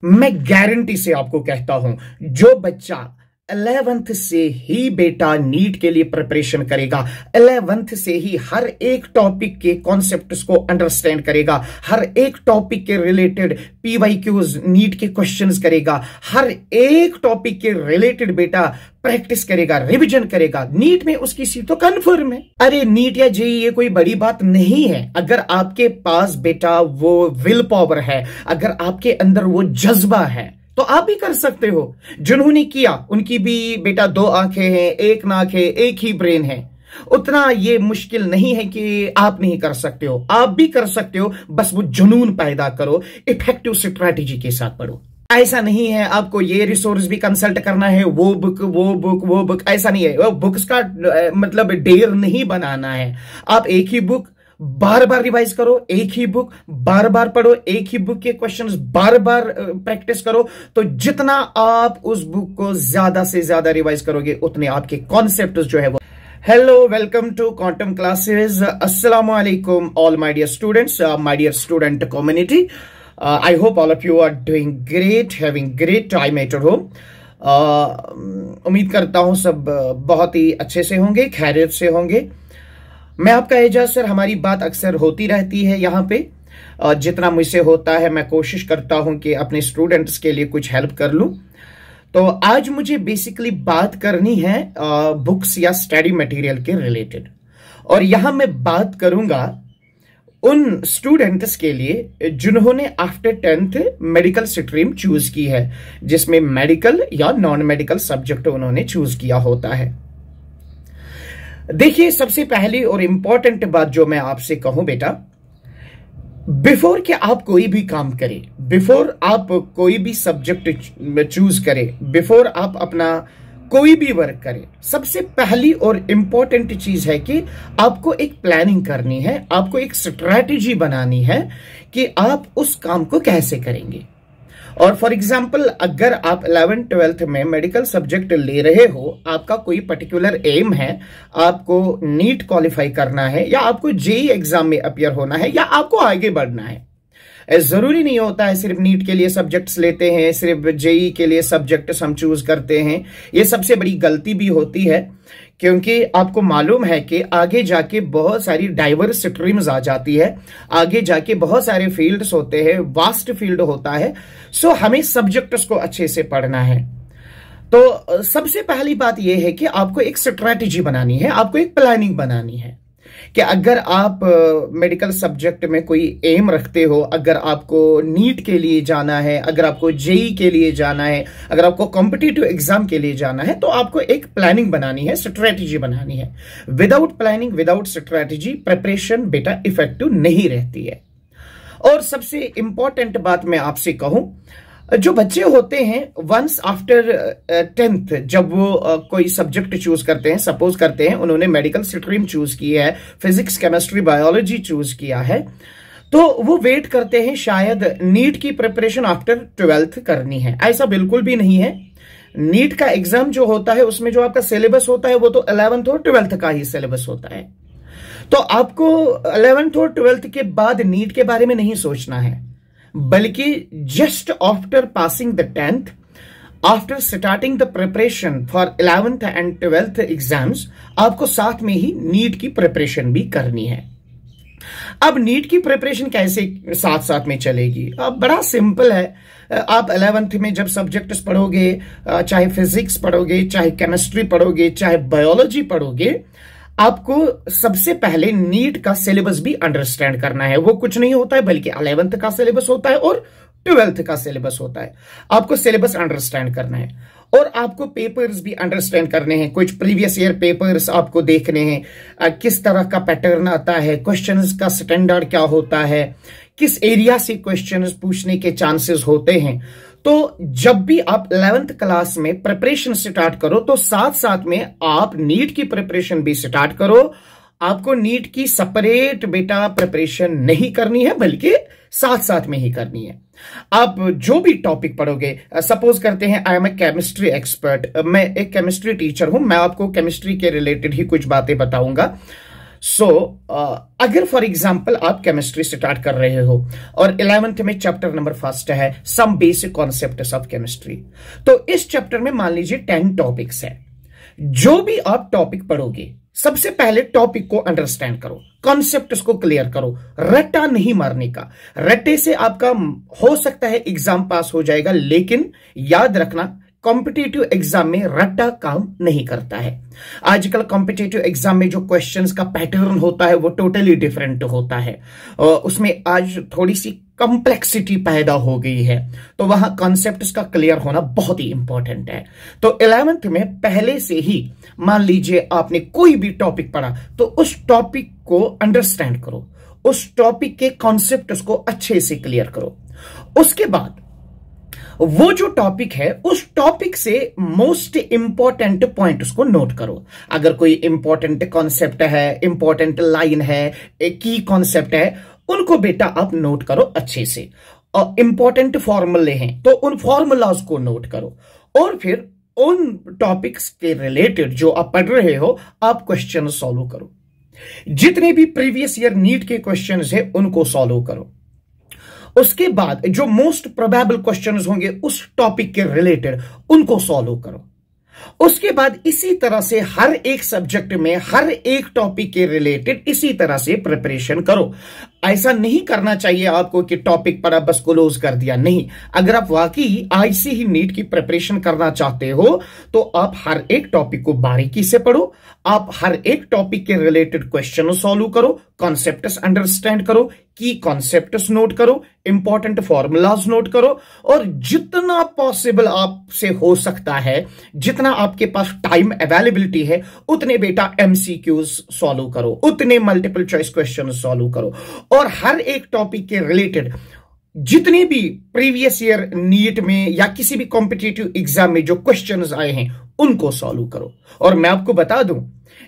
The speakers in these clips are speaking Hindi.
मैं गारंटी से आपको कहता हूं, जो बच्चा 11th से ही बेटा नीट के लिए प्रिपरेशन करेगा, 11th से ही हर एक टॉपिक के कॉन्सेप्ट्स को अंडरस्टैंड करेगा, हर एक टॉपिक के रिलेटेड पीवाईक्यूज नीट के क्वेश्चंस करेगा, हर एक टॉपिक के रिलेटेड बेटा प्रैक्टिस करेगा, रिवीजन करेगा, नीट में उसकी सीट तो कंफर्म है। अरे नीट या जेईई ये कोई बड़ी बात नहीं है। अगर आपके पास बेटा वो विल पावर है, अगर आपके अंदर वो जज्बा है, तो आप भी कर सकते हो। जिन्होंने किया उनकी भी बेटा 2 आंखें हैं, 1 नाक है, एक ही ब्रेन है। उतना ये मुश्किल नहीं है कि आप नहीं कर सकते हो, आप भी कर सकते हो। बस वो जुनून पैदा करो, इफेक्टिव स्ट्रैटेजी के साथ पढ़ो। ऐसा नहीं है आपको ये रिसोर्स भी कंसल्ट करना है, वो बुक, ऐसा नहीं है। वो बुक्स का मतलब ढेर नहीं बनाना है। आप एक ही बुक बार बार रिवाइज करो, एक ही बुक बार बार पढ़ो, एक ही बुक के क्वेश्चंस बार बार प्रैक्टिस करो। तो जितना आप उस बुक को ज्यादा से ज्यादा रिवाइज करोगे, उतने आपके कॉन्सेप्ट जो है वो। Hello, welcome to quantum classes. अस्सलाम वालेकुम all my dear students, my dear student community. I hope all of you are doing great, having great time at your home. उम्मीद करता हूं सब बहुत ही अच्छे से होंगे, खैरियत से होंगे। मैं आपका एजाज सर, हमारी बात अक्सर होती रहती है यहाँ पे। जितना मुझसे होता है मैं कोशिश करता हूं कि अपने स्टूडेंट्स के लिए कुछ हेल्प कर लूं। तो आज मुझे बेसिकली बात करनी है बुक्स या स्टडी मटेरियल के रिलेटेड। और यहां मैं बात करूंगा उन स्टूडेंट्स के लिए जिन्होंने after 10th medical stream choose की है, जिसमें मेडिकल या नॉन मेडिकल सब्जेक्ट उन्होंने चूज किया होता है। देखिए, सबसे पहली और इंपॉर्टेंट बात जो मैं आपसे कहूं बेटा, बिफोर कि आप कोई भी काम करें, बिफोर आप कोई भी सब्जेक्ट चूज करें, बिफोर आप अपना कोई भी वर्क करें, सबसे पहली और इंपॉर्टेंट चीज है कि आपको एक प्लानिंग करनी है, आपको एक स्ट्रैटेजी बनानी है कि आप उस काम को कैसे करेंगे। और फॉर एग्जाम्पल, अगर आप 11th 12th में मेडिकल सब्जेक्ट ले रहे हो, आपका कोई पर्टिकुलर एम है, आपको नीट क्वालिफाई करना है, या आपको जेईई एग्जाम में अपियर होना है, या आपको आगे बढ़ना है। जरूरी नहीं होता है सिर्फ नीट के लिए सब्जेक्ट्स लेते हैं, सिर्फ जेईई के लिए सब्जेक्ट्स हम चूज करते हैं। ये सबसे बड़ी गलती भी होती है, क्योंकि आपको मालूम है कि आगे जाके बहुत सारी डाइवर्स स्ट्रीम्स आ जाती है, आगे जाके बहुत सारे फील्ड्स होते हैं, वास्ट फील्ड होता है। सो हमें सब्जेक्ट्स को अच्छे से पढ़ना है। तो सबसे पहली बात यह है कि आपको एक स्ट्रैटेजी बनानी है, आपको एक प्लानिंग बनानी है कि अगर आप मेडिकल सब्जेक्ट में कोई एम रखते हो, अगर आपको नीट के लिए जाना है, अगर आपको जेईई के लिए जाना है, अगर आपको कॉम्पिटिटिव एग्जाम के लिए जाना है, तो आपको एक प्लानिंग बनानी है, स्ट्रेटेजी बनानी है। Without planning, without strategy, preparation बेटा इफेक्टिव नहीं रहती है। और सबसे इंपॉर्टेंट बात मैं आपसे कहूं, जो बच्चे होते हैं वंस आफ्टर 10th, जब वो कोई सब्जेक्ट चूज करते हैं, सपोज करते हैं उन्होंने मेडिकल स्ट्रीम चूज की है, फिजिक्स, केमिस्ट्री, बायोलॉजी चूज किया है, तो वो वेट करते हैं शायद नीट की प्रिपरेशन आफ्टर 12th करनी है। ऐसा बिल्कुल भी नहीं है। नीट का एग्जाम जो होता है उसमें जो आपका सिलेबस होता है वो तो 11th और 12th का ही सिलेबस होता है। तो आपको 11th और 12th के बाद नीट के बारे में नहीं सोचना है, बल्कि just after passing the 10th, after starting the preparation for 11th and 12th exams, आपको साथ में ही नीट की प्रिपरेशन भी करनी है। अब नीट की प्रिपरेशन कैसे साथ साथ में चलेगी? अब बड़ा सिंपल है। आप 11th में जब सब्जेक्ट्स पढ़ोगे, चाहे फिजिक्स पढ़ोगे, चाहे केमिस्ट्री पढ़ोगे, चाहे बायोलॉजी पढ़ोगे, आपको सबसे पहले नीट का सिलेबस भी अंडरस्टैंड करना है। वो कुछ नहीं होता है, बल्कि 11th का सिलेबस होता है और 12th का सिलेबस होता है। आपको सिलेबस अंडरस्टैंड करना है और आपको पेपर्स भी अंडरस्टैंड करने हैं। कुछ प्रीवियस ईयर पेपर्स आपको देखने हैं, किस तरह का पैटर्न आता है, क्वेश्चंस का स्टैंडर्ड क्या होता है, किस एरिया से क्वेश्चंस पूछने के चांसेस होते हैं। तो जब भी आप 11th क्लास में प्रिपरेशन स्टार्ट करो, तो साथ साथ में आप नीट की प्रिपरेशन भी स्टार्ट करो। आपको नीट की सेपरेट बेटा प्रिपरेशन नहीं करनी है, बल्कि साथ साथ में ही करनी है। आप जो भी टॉपिक पढ़ोगे, सपोज करते हैं I am a chemistry expert, मैं एक केमिस्ट्री टीचर हूं, मैं आपको केमिस्ट्री के रिलेटेड ही कुछ बातें बताऊंगा। सो अगर फॉर एग्जाम्पल आप केमिस्ट्री स्टार्ट कर रहे हो और 11th में चैप्टर नंबर फर्स्ट है some basic concepts of chemistry, तो इस चैप्टर में मान लीजिए 10 टॉपिक्स है। जो भी आप टॉपिक पढ़ोगे सबसे पहले टॉपिक को अंडरस्टैंड करो, कॉन्सेप्ट्स को क्लियर करो, रट्टा नहीं मारने का। रट्टे से आपका हो सकता है एग्जाम पास हो जाएगा, लेकिन याद रखना कॉम्पिटिटिव एग्जाम में रट्टा काम नहीं करता है। आजकल कॉम्पिटिटिव एग्जाम में जो क्वेश्चंस का पैटर्न होता है वो टोटली डिफरेंट होता है, उसमें आज थोड़ी सी कॉम्प्लेक्सिटी पैदा हो गई है, तो वहां कॉन्सेप्ट्स का क्लियर होना बहुत ही इंपॉर्टेंट है। तो 11th में पहले से ही मान लीजिए आपने कोई भी टॉपिक पढ़ा तो उस टॉपिक को अंडरस्टैंड करो, उस टॉपिक के कॉन्सेप्ट्स को अच्छे से क्लियर करो। उसके बाद वो जो टॉपिक है उस टॉपिक से मोस्ट इंपॉर्टेंट पॉइंट उसको नोट करो। अगर कोई इंपॉर्टेंट कॉन्सेप्ट है, इंपॉर्टेंट लाइन है, एक की कॉन्सेप्ट है, उनको बेटा आप नोट करो अच्छे से। और इंपॉर्टेंट फॉर्मूले हैं तो उन फॉर्मूलाज को नोट करो, और फिर उन टॉपिक्स के रिलेटेड जो आप पढ़ रहे हो आप क्वेश्चन सॉल्व करो। जितने भी प्रीवियस ईयर नीट के क्वेश्चंस है उनको सॉल्व करो। उसके बाद जो मोस्ट प्रोबेबल क्वेश्चंस होंगे उस टॉपिक के रिलेटेड उनको सॉल्व करो। उसके बाद इसी तरह से हर एक सब्जेक्ट में हर एक टॉपिक के रिलेटेड इसी तरह से प्रिपरेशन करो। ऐसा नहीं करना चाहिए आपको कि टॉपिक पढ़ा बस क्लोज कर दिया, नहीं। अगर आप वाकई आज से ही नीट की प्रिपरेशन करना चाहते हो तो आप हर एक टॉपिक को बारीकी से पढ़ो, आप हर एक टॉपिक के रिलेटेड क्वेश्चन सॉल्व करो, कॉन्सेप्ट्स अंडरस्टैंड करो, की कॉन्सेप्ट्स नोट करो, इंपॉर्टेंट फॉर्मूलाज नोट करो, और जितना पॉसिबल आपसे हो सकता है, जितना आपके पास टाइम अवेलेबिलिटी है, उतने बेटा एमसीक्यूज सॉल्व करो, उतने मल्टीपल चॉइस क्वेश्चन सॉल्व करो, और हर एक टॉपिक के रिलेटेड जितने भी प्रीवियस ईयर नीट में या किसी भी कॉम्पिटिटिव एग्जाम में जो क्वेश्चंस आए हैं उनको सॉल्व करो। और मैं आपको बता दूं,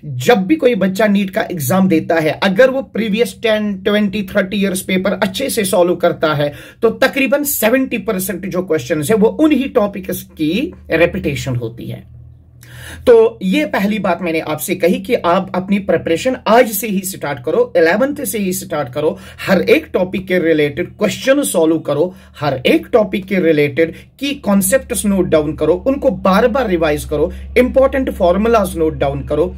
जब भी कोई बच्चा नीट का एग्जाम देता है, अगर वो प्रीवियस 10, 20, 30 इयर्स पेपर अच्छे से सॉल्व करता है तो तकरीबन 70% जो क्वेश्चंस है वो उन्हीं टॉपिक्स की रेपिटेशन होती है। तो ये पहली बात मैंने आपसे कही कि आप अपनी प्रिपरेशन आज से ही स्टार्ट करो, 11th से ही स्टार्ट करो। हर एक टॉपिक के रिलेटेड क्वेश्चन सॉल्व करो, हर एक टॉपिक के रिलेटेड की कॉन्सेप्ट्स नोट डाउन करो, उनको बार बार रिवाइज करो, इंपॉर्टेंट फॉर्मूलाज नोट डाउन करो,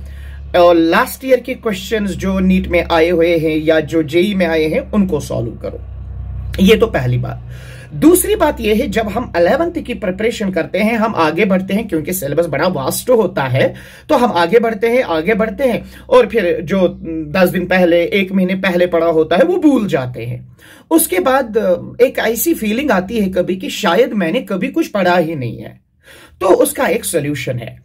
और लास्ट ईयर के क्वेश्चंस जो नीट में आए हुए हैं या जो जेई में आए हैं उनको सॉल्व करो। ये तो पहली बात। दूसरी बात यह है, जब हम 11th की प्रिपरेशन करते हैं, हम आगे बढ़ते हैं, क्योंकि सिलेबस बड़ा वास्ट होता है, तो हम आगे बढ़ते हैं और फिर जो 10 दिन पहले, 1 महीने पहले पढ़ा होता है वो भूल जाते हैं। उसके बाद एक ऐसी फीलिंग आती है कभी कि शायद मैंने कभी कुछ पढ़ा ही नहीं है। तो उसका एक सोल्यूशन है,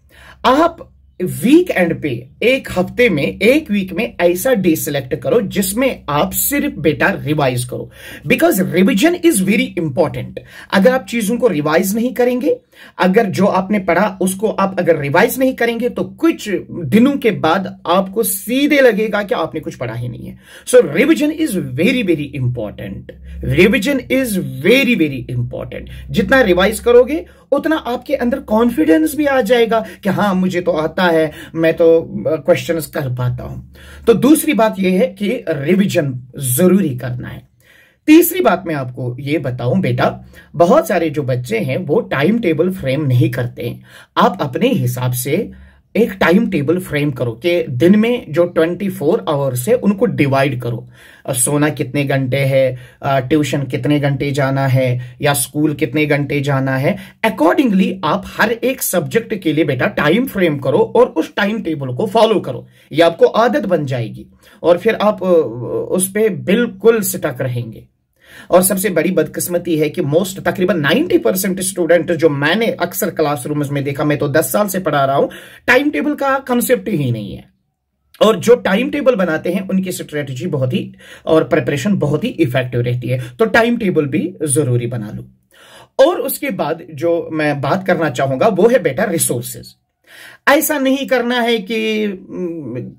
आप वीक एंड पे एक हफ्ते में, एक वीक में ऐसा डे सिलेक्ट करो जिसमें आप सिर्फ बेटा रिवाइज करो, because revision is very important. अगर आप चीजों को रिवाइज नहीं करेंगे, अगर जो आपने पढ़ा उसको आप अगर रिवाइज नहीं करेंगे तो कुछ दिनों के बाद आपको सीधे लगेगा कि आपने कुछ पढ़ा ही नहीं है। So revision is very very important, revision is very very important. जितना रिवाइज करोगे उतना आपके अंदर कॉन्फिडेंस भी आ जाएगा कि हाँ मुझे तो आता है, मैं तो क्वेश्चंस कर पाता हूं। तो दूसरी बात यह है कि रिवीजन जरूरी करना है। तीसरी बात मैं आपको ये बताऊं बेटा, बहुत सारे जो बच्चे हैं वो टाइम टेबल फ्रेम नहीं करते हैं। आप अपने हिसाब से एक टाइम टेबल फ्रेम करो कि दिन में जो 24 आवर्स है उनको डिवाइड करो। सोना कितने घंटे है, ट्यूशन कितने घंटे जाना है, या स्कूल कितने घंटे जाना है, अकॉर्डिंगली आप हर एक सब्जेक्ट के लिए बेटा टाइम फ्रेम करो और उस टाइम टेबल को फॉलो करो। ये आपको आदत बन जाएगी और फिर आप उस पर बिल्कुल स्टक रहेंगे। और सबसे बड़ी बदकिस्मती है कि तकरीबन 90% स्टूडेंट जो मैंने अक्सर क्लासरूम्स में देखा, मैं तो 10 साल से पढ़ा रहा हूं, टाइम टेबल का कंसेप्ट ही नहीं है। और जो टाइम टेबल बनाते हैं उनकी स्ट्रेटजी बहुत ही और प्रिपरेशन बहुत ही इफेक्टिव रहती है। तो टाइम टेबल भी जरूरी बना लो। और उसके बाद जो मैं बात करना चाहूंगा वो है बेटा रिसोर्सेज। ऐसा नहीं करना है कि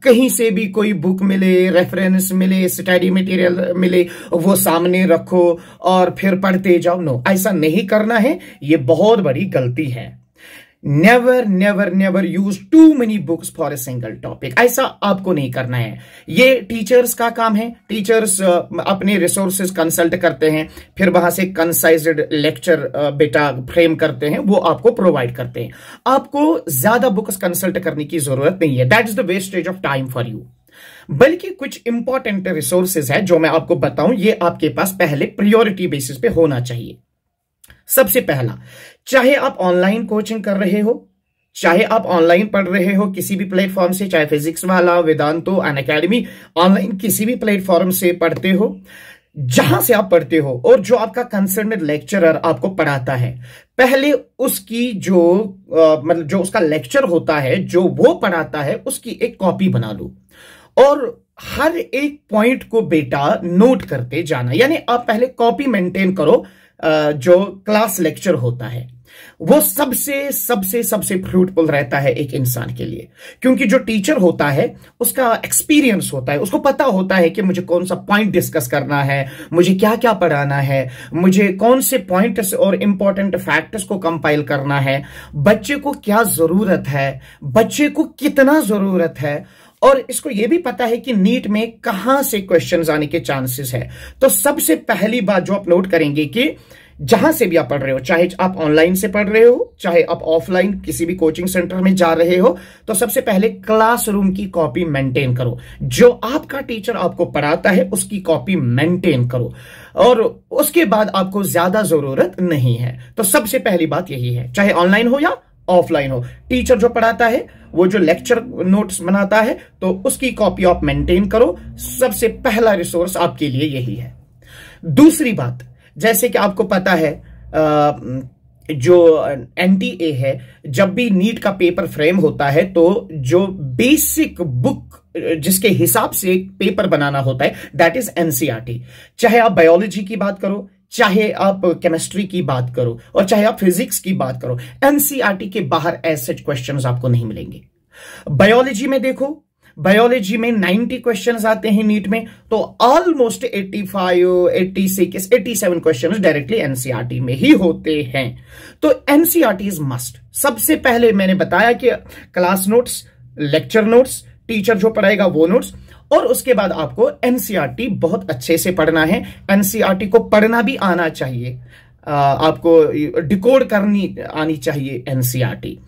कहीं से भी कोई बुक मिले, रेफरेंस मिले, स्टडी मटेरियल मिले, वो सामने रखो और फिर पढ़ते जाओ। नो, ऐसा नहीं करना है, ये बहुत बड़ी गलती है। Never never never use too many books for a single topic. ऐसा आपको नहीं करना है। ये टीचर्स का काम है। टीचर्स अपने रिसोर्सेज कंसल्ट करते हैं, फिर वहां से कंसाइज्ड लेक्चर बेटा फ्रेम करते हैं, वो आपको प्रोवाइड करते हैं। आपको ज्यादा बुक्स कंसल्ट करने की जरूरत नहीं है। That is the wastage of time for you. बल्कि कुछ इंपॉर्टेंट रिसोर्सेज है जो मैं आपको बताऊं, ये आपके पास पहले प्रायोरिटी बेसिस पे होना चाहिए। सबसे पहला, चाहे आप ऑनलाइन कोचिंग कर रहे हो, चाहे आप ऑनलाइन पढ़ रहे हो किसी भी प्लेटफॉर्म से, चाहे फिजिक्स वाला, वेदांतो, अनअकैडमी, ऑनलाइन किसी भी प्लेटफॉर्म से पढ़ते हो, जहां से आप पढ़ते हो और जो आपका कंसर्न लेक्चरर आपको पढ़ाता है, पहले उसकी जो मतलब जो उसका लेक्चर होता है, जो वो पढ़ाता है, उसकी एक कॉपी बना लो और हर एक पॉइंट को बेटा नोट करते जाना। यानी आप पहले कॉपी मेंटेन करो। जो क्लास लेक्चर होता है वो सबसे सबसे सबसे फ्रूटफुल रहता है एक इंसान के लिए, क्योंकि जो टीचर होता है उसका एक्सपीरियंस होता है, उसको पता होता है कि मुझे कौन सा पॉइंट डिस्कस करना है, मुझे क्या क्या पढ़ाना है, मुझे कौन से पॉइंट्स और इंपॉर्टेंट फैक्ट्स को कंपाइल करना है, बच्चे को क्या जरूरत है, बच्चे को कितना जरूरत है, और इसको यह भी पता है कि नीट में कहां से क्वेश्चंस आने के चांसेस है। तो सबसे पहली बात जो आप नोट करेंगे कि जहां से भी आप पढ़ रहे हो, चाहे आप ऑनलाइन से पढ़ रहे हो, चाहे आप ऑफलाइन किसी भी कोचिंग सेंटर में जा रहे हो, तो सबसे पहले क्लासरूम की कॉपी मेंटेन करो। जो आपका टीचर आपको पढ़ाता है उसकी कॉपी मेंटेन करो, और उसके बाद आपको ज्यादा जरूरत नहीं है। तो सबसे पहली बात यही है, चाहे ऑनलाइन हो या ऑफलाइन हो, टीचर जो पढ़ाता है, वो जो लेक्चर नोट्स बनाता है, तो उसकी कॉपी आप मेंटेन करो। सबसे पहला रिसोर्स आपके लिए यही है। दूसरी बात, जैसे कि आपको पता है जो एनटीए है, जब भी नीट का पेपर फ्रेम होता है तो जो बेसिक बुक जिसके हिसाब से पेपर बनाना होता है, दैट इज एनसीईआरटी। चाहे आप बायोलॉजी की बात करो, चाहे आप केमिस्ट्री की बात करो, और चाहे आप फिजिक्स की बात करो, एनसीईआरटी के बाहर ऐसे क्वेश्चंस आपको नहीं मिलेंगे। बायोलॉजी में देखो, बायोलॉजी में 90 क्वेश्चंस आते हैं नीट में, तो ऑलमोस्ट 85, 86, 87 क्वेश्चंस डायरेक्टली एनसीईआरटी में ही होते हैं। तो एनसीईआरटी इज मस्ट। सबसे पहले मैंने बताया कि class notes, lecture notes, teacher जो पढ़ाएगा वो नोट्स, और उसके बाद आपको एनसीईआरटी बहुत अच्छे से पढ़ना है। एनसीईआरटी को पढ़ना भी आना चाहिए, आपको डिकोड करनी आनी चाहिए एनसीईआरटी।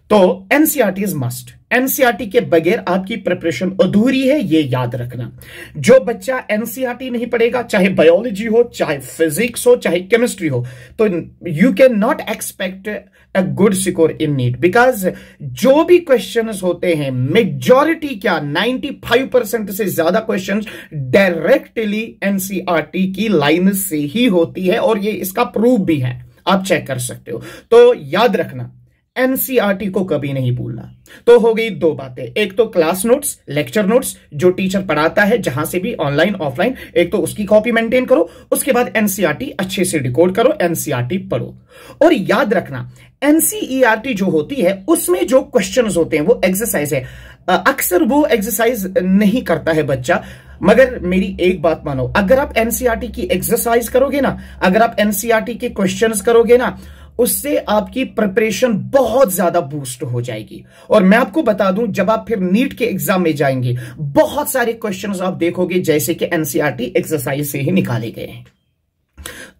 तो एनसीईआरटी इज मस्ट। एनसीईआरटी के बगैर आपकी प्रिपरेशन अधूरी है, ये याद रखना। जो बच्चा एनसीईआरटी नहीं पढ़ेगा, चाहे बायोलॉजी हो, चाहे फिजिक्स हो, चाहे केमिस्ट्री हो, तो you can not expect a good score in NEET, because जो भी क्वेश्चंस होते हैं, मेजॉरिटी क्या 95% से ज्यादा क्वेश्चंस डायरेक्टली एनसीईआरटी की लाइन से ही होती है, और ये इसका प्रूफ भी है, आप चेक कर सकते हो। तो याद रखना, एनसीईआरटी को कभी नहीं भूलना। तो हो गई दो बातें, एक तो क्लास नोट्स, लेक्चर नोट्स जो टीचर पढ़ाता है जहां से भी, ऑनलाइन ऑफलाइन, एक तो उसकी कॉपी मेंटेन करो। उसके बाद एनसीईआरटी अच्छे से डिकोड करो, एनसीईआरटी पढ़ो। और याद रखना, एनसीईआरटी जो होती है उसमें जो क्वेश्चंस होते हैं वो एक्सरसाइज है। अक्सर वो एक्सरसाइज नहीं करता है बच्चा, मगर मेरी एक बात मानो, अगर आप एनसीईआरटी की एक्सरसाइज करोगे ना, अगर आप एनसीईआरटी के क्वेश्चंस करोगे ना, उससे आपकी प्रिपरेशन बहुत ज्यादा बूस्ट हो जाएगी। और मैं आपको बता दूं, जब आप फिर नीट के एग्जाम में जाएंगे, बहुत सारे क्वेश्चंस आप देखोगे जैसे कि एनसीईआरटी एक्सरसाइज से ही निकाले गए हैं।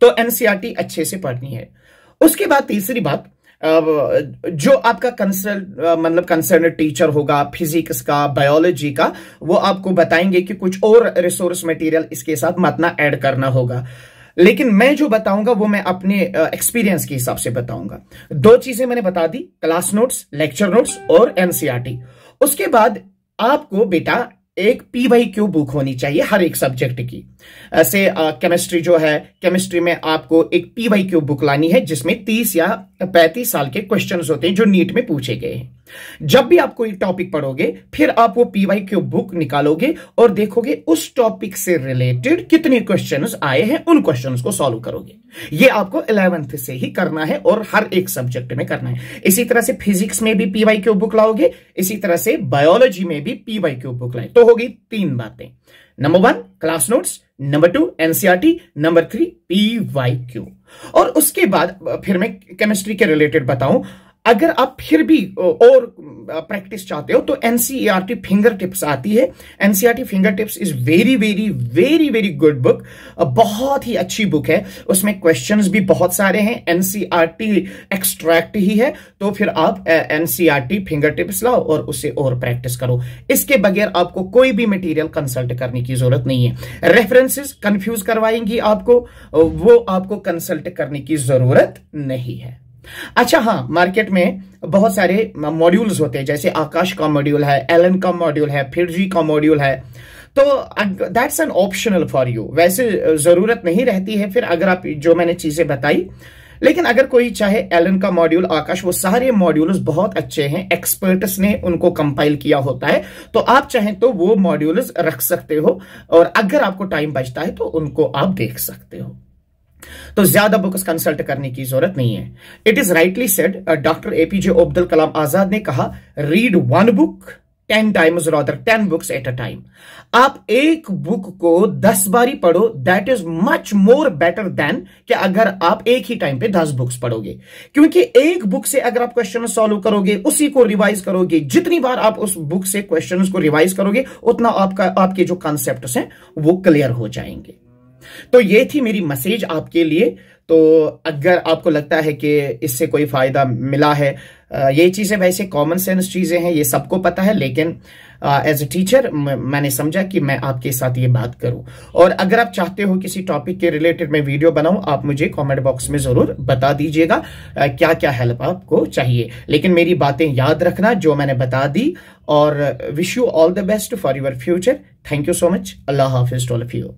तो एनसीईआरटी अच्छे से पढ़नी है। उसके बाद तीसरी बात, जो आपका कंसर्न टीचर होगा फिजिक्स का, बायोलॉजी का, वो आपको बताएंगे कि कुछ और रिसोर्स मटेरियल इसके साथ मत ना ऐड करना होगा। लेकिन मैं जो बताऊंगा वो मैं अपने एक्सपीरियंस के हिसाब से बताऊंगा। दो चीजें मैंने बता दी, क्लास नोट्स, लेक्चर नोट्स और एनसीईआरटी। उसके बाद आपको बेटा एक पीवाईक्यू बुक होनी चाहिए हर एक सब्जेक्ट की। ऐसे केमिस्ट्री जो है, केमिस्ट्री में आपको एक पीवाईक्यू बुक लानी है जिसमें 30 या 35 साल के क्वेश्चंस होते हैं जो नीट में पूछे गए हैं। जब भी आप कोई टॉपिक पढ़ोगे, फिर आप वो पीवाईक्यू बुक निकालोगे और देखोगे उस टॉपिक से रिलेटेड कितने क्वेश्चंस आए हैं, उन क्वेश्चंस को सॉल्व करोगे। ये आपको 11th से ही करना है और हर एक सब्जेक्ट में करना है। इसी तरह से फिजिक्स में भी पीवाईक्यू बुक लाओगे, इसी तरह से बायोलॉजी में भी पीवाईक्यू बुक लाए। तो हो गई 3 बातें, number 1 class notes, number 2 NCERT, number 3 PYQ. और उसके बाद फिर मैं केमिस्ट्री के रिलेटेड बताऊं, अगर आप फिर भी और प्रैक्टिस चाहते हो तो एनसीईआरटी फिंगर टिप्स आती है। NCERT finger tips is very very very very good book, बहुत ही अच्छी बुक है। उसमें क्वेश्चंस भी बहुत सारे हैं, एनसीईआरटी एक्सट्रैक्ट ही है। तो फिर आप एनसीईआरटी फिंगर टिप्स लाओ और उसे और प्रैक्टिस करो। इसके बगैर आपको कोई भी मटेरियल कंसल्ट करने की जरूरत नहीं है। रेफरेंसेस कंफ्यूज करवाएंगी आपको, वो आपको कंसल्ट करने की जरूरत नहीं है। अच्छा हाँ, मार्केट में बहुत सारे मॉड्यूल्स होते हैं, जैसे आकाश का मॉड्यूल है, एलन का मॉड्यूल है, फिरजी का मॉड्यूल है। तो that's an optional for you, वैसे जरूरत नहीं रहती है फिर अगर आप जो मैंने चीजें बताई। लेकिन अगर कोई चाहे एलन का मॉड्यूल, आकाश, वो सारे मॉड्यूल्स बहुत अच्छे हैं, एक्सपर्ट्स ने उनको कंपाइल किया होता है। तो आप चाहें तो वो मॉड्यूल्स रख सकते हो, और अगर आपको टाइम बचता है तो उनको आप देख सकते हो। तो ज्यादा बुक्स कंसल्ट करने की जरूरत नहीं है। It is rightly said, doctor APJ Abdul Kalam Azad ने कहा, read one book 10 times, rather 10 books at a time। आप एक बुक को 10 बारी पढ़ो, that is much more better than कि अगर आप एक ही टाइम पे 10 बुक्स पढ़ोगे। क्योंकि एक बुक से अगर आप क्वेश्चन सॉल्व करोगे, उसी को रिवाइज करोगे, जितनी बार आप उस बुक से क्वेश्चंस को रिवाइज करोगे उतना आपके जो कॉन्सेप्ट्स हैं वो क्लियर हो जाएंगे। तो ये थी मेरी मैसेज आपके लिए। तो अगर आपको लगता है कि इससे कोई फायदा मिला है, ये चीजें वैसे कॉमन सेंस चीजें हैं, ये सबको पता है, लेकिन एज ए टीचर मैंने समझा कि मैं आपके साथ ये बात करूं। और अगर आप चाहते हो किसी टॉपिक के रिलेटेड मैं वीडियो बनाऊं, आप मुझे कमेंट बॉक्स में जरूर बता दीजिएगा क्या क्या हेल्प आपको चाहिए। लेकिन मेरी बातें याद रखना जो मैंने बता दी, और wish you all the best for your future. Thank you so much. अल्लाह हाफिज टू ऑल ऑफ यू।